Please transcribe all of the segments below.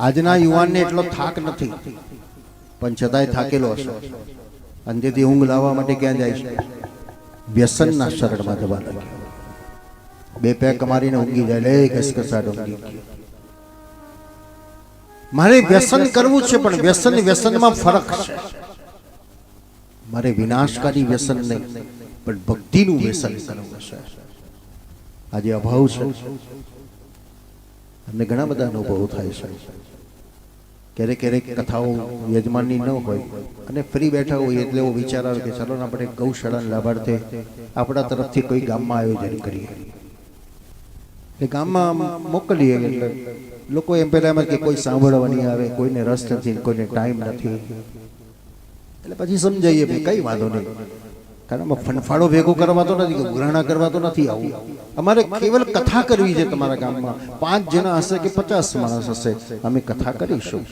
આજના યુવાનને એટલો થાક નથી, પણ છતાંય થાકેલો હશે. અંતેથી ઊંઘ લાવવા માટે ક્યાં જાય છે? વ્યસનના શરણમાં જવા લાગ્યો. બે પેક મારીને ઊંઘી જાય, લે ઘસઘસાટ ઊંઘી ગયો. મારે વ્યસન કરવું છે, પણ વ્યસન વ્યસનમાં ફરક છે. મારે વિનાશકારી વ્યસન નહીં, પણ ભક્તિનું વ્યસન કરવું છે. આજે અભાવ છે, અમને ઘણા બધા અનુભવો થાય છે. ક્યારેક ક્યારેક કથાઓ યજમાનની ન હોય અને ફ્રી બેઠા હોય એટલે એવો વિચાર આવે કે ચલો ને આપણે ગૌશાળાના લાભાર્થે આપણા તરફથી કોઈ ગામમાં આયોજન કરીએ, એ ગામમાં મોકલીએ. એટલે લોકો એમ પહેલા એમ કે કોઈ સાંભળવાની આવે, કોઈને રસ નથી, કોઈને ટાઈમ નથી. એટલે પછી સમજાઈએ ભાઈ કઈ વાંધો નહીં, કારણ ફનફાળો ભેગો કરવા તો નથી, ઉઘરાણા કરવા તો નથી આવું. અમારે કેવલ કથા કરવી છે. તમારા ગામમાં 5 જણા હશે કે 50 માણસ હશે, અમે કથા કરીશું.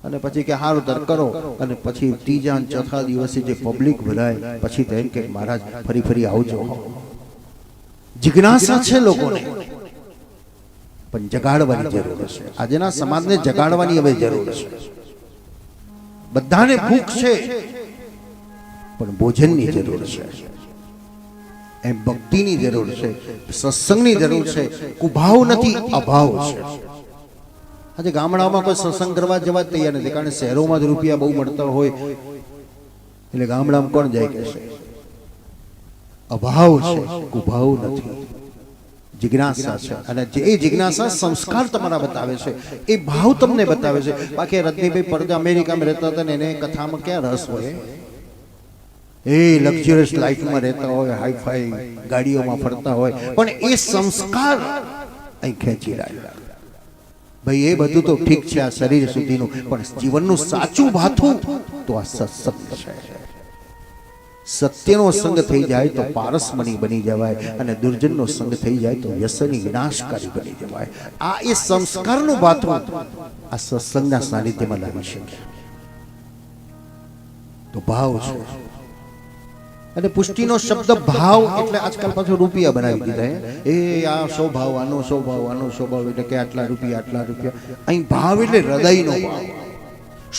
અને પછી કે હારું દર કરો. અને પછી ત્રીજા અને ચોથા દિવસે જે પબ્લિક ભરાય પછી તો એમ કે મહારાજ ફરી ફરી આવજો. જિજ્ઞાસા છે લોકોને, પણ જગાડવાની જરૂર છે. આજના સમાજને જગાડવાની હવે જરૂર છે. બધાને ભૂખ છે, પણ ભોજનની જરૂર છે. એમ ભક્તિની જરૂર છે, સત્સંગની જરૂર છે. કુભાવ નથી, અભાવ છે. આજે ગામડાઓમાં કોઈ સત્સંગ કરવા જવા તૈયાર નથી, કારણ શહેરોમાં જ રૂપિયા બહુ મળતા હોય એટલે ગામડામાં કોણ જાય કે છે? અભાવ છે, કુભાવ નથી, જિજ્ઞાસા છે. અને જે જિજ્ઞાસા સંસ્કાર તમારા બતાવે છે, એ ભાવ તમને બતાવે છે. બાકી રજનીભાઈ પરદા અમેરિકામાં રહેતા હતા ને એને કથામાં ક્યાં રસ હોય? એ લક્ઝરિયસ લાઈફમાં રહેતા હોય, હાઈફાઈ ગાડીઓમાં ફરતા હોય, પણ એ સંસ્કાર અહીં ખેંચી રહ્યા. ભાઈ એ બધું તો ઠીક છે આ શરીર સુધીનું, પણ જીવનનું સાચું ભાથું તો આ સત્સંગ છે. સત્યનો સંગ થઈ જાય તો પારસમણી બની જવાય, અને દુર્જનનો સંગ થઈ જાય તો વ્યસની વિનાશકારી બની જવાય. આ એ સંસ્કારનું ભાથું આ સત્સંગના સાનિધ્યમાં લાવી શકે. તો ભાવ છે. અને પુષ્ટિનો શબ્દ ભાવ એટલે આજકાલ પાછો રૂપિયા બનાવી દીધા. એ આ સ્વભાવ, આનો સ્વભાવ, આનો સ્વભાવ એટલે કે આટલા રૂપિયા, આટલા રૂપિયા. અહીં ભાવ એટલે હૃદયનો ભાવ.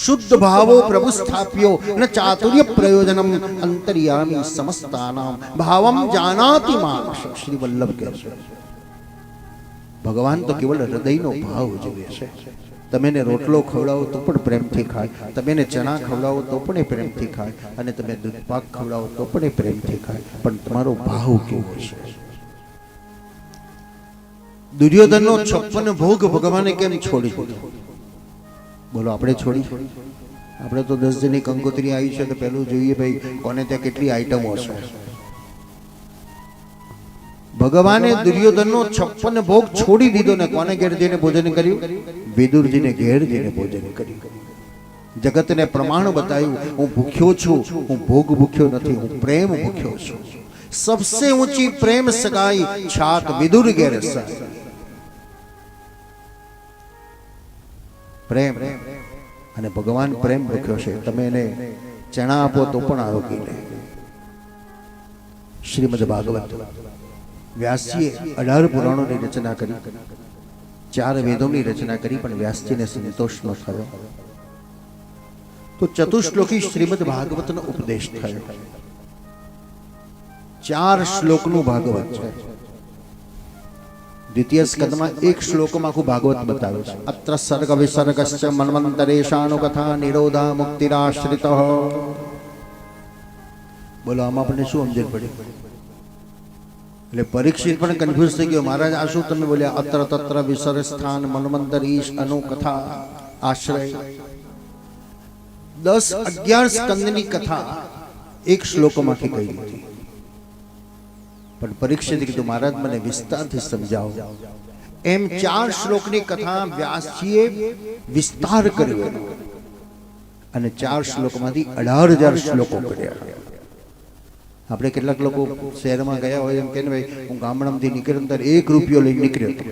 શુદ્ધ ભાવો પ્રભુ સ્થાપ્યો ન ચાતુર્ય પ્રયોજનમ અંતર્યામી સમસ્તાનામ ભાવમ જાનાતિ માનસ. શ્રી વલ્લભ કહે છે ભગવાન તો કેવળ હૃદયનો ભાવ જોઈએ છે. તમે એને રોટલો ખવડાવો તો પણ પ્રેમથી ખાય, તમે એને ચણા ખવડાવો તો પણ એ પ્રેમથી ખાય, અને તમે દૂધપાક ખવડાવો તો પણ એ પ્રેમથી ખાય. પણ તમારો ભાવ કેવો છે? દુર્યોધનનો 56 ભોગ ભગવાને કેમ છોડી દીધો? બોલો, આપણે છોડી? આપણે તો 10 જણની કંકોત્રી આવી છે તો પહેલું જોઈએ ભાઈ કોને ત્યાં કેટલી આઈટમો હશે. ભગવાને દુર્યોધનનો 56 ભોગ છોડી દીધો ને કોને ઘેર જઈને ભોજન કર્યું? વિદુરજીને ઘેર જઈને ભોજન કર્યું. જગતને પ્રમાણ બતાવ્યું, હું ભૂખ્યો છું, હું ભોગ ભૂખ્યો નથી, હું પ્રેમ ભૂખ્યો છું. સબસે ઊંચી પ્રેમ સગાઈ છાત વિદુર ઘેર સગાઈ. પ્રેમ. અને ભગવાન પ્રેમ ભૂખ્યો છે. તમે એને ચણા આપો તો પણ આરોગી લે. શ્રીમદ ભાગવત વ્યાસજીએ 18 પુરાણોની રચના કરી, 4 વેદોની રચના કરી, પણ વ્યાસજીને સંતોષ ન થયો. તો ચતુશ્લોકી શ્રીમદ ભાગવતનો ઉપદેશ થયો. 4 શ્લોકનું ભાગવત છે. દ્વિતીય સ્કંદમાં 1 શ્લોકમાં આખું ભાગવત બતાવ્યું છે. અત્ર સર્ગ વિસર્ગશ્ચ મન્વંતરેશાનો કથા નિરોધા મુક્તિરાશ્રિતઃ. બોલો, આમાં આપણને શું સમજણ પડી? એટલે પરીક્ષિત પણ કન્ફ્યુઝ થઈ ગયો, મહારાજ આ શું તમે બોલ્યા? અત્ર તત્ર વિસર્ગ સ્થાન મન્વંતરીશ અનુકથા આશ્રય. 10-11 સ્કંદની કથા 1 શ્લોકમાંથી કહી દીધી. પણ પરીક્ષિત કીધું મહારાજ મને વિસ્તારથી સમજાવો. એમ 4 શ્લોકની કથા વ્યાસજીએ વિસ્તાર કર્યો અને 4 શ્લોકમાંથી 18,000 શ્લોકો કર્યા. આપણે કેટલાક લોકો શહેરમાં ગયા હોય એમ કે ભાઈ હું ગામડામાંથી નીકળ્યો ત્યારે 1 રૂપિયો લઈને નીકળ્યો હતો.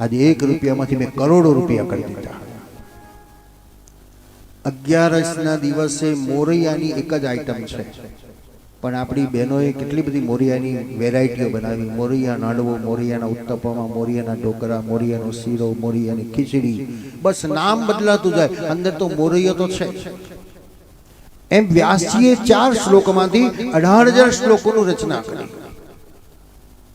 આજે 1 રૂપિયામાંથી મેં કરોડો રૂપિયા કરી દીધા. 11 ના દિવસે મોરૈયાની એક જ આઈટમ છે, પણ આપણી બહેનોએ કેટલી બધી મોરિયાની વેરાયટીઓ બનાવી. મોરિયા નાડવો, મોરિયાના ઉત્તપમાં, મોરિયાના ઢોકળા, મોરિયાનો શીરો, મોરિયાની ખીચડી. બસ નામ બદલાતું જાય, અંદર તો મોરિયો તો છે. એમ વ્યાસજીએ 4 શ્લોકમાંથી 18,000 શ્લોકોનું રચના કરી.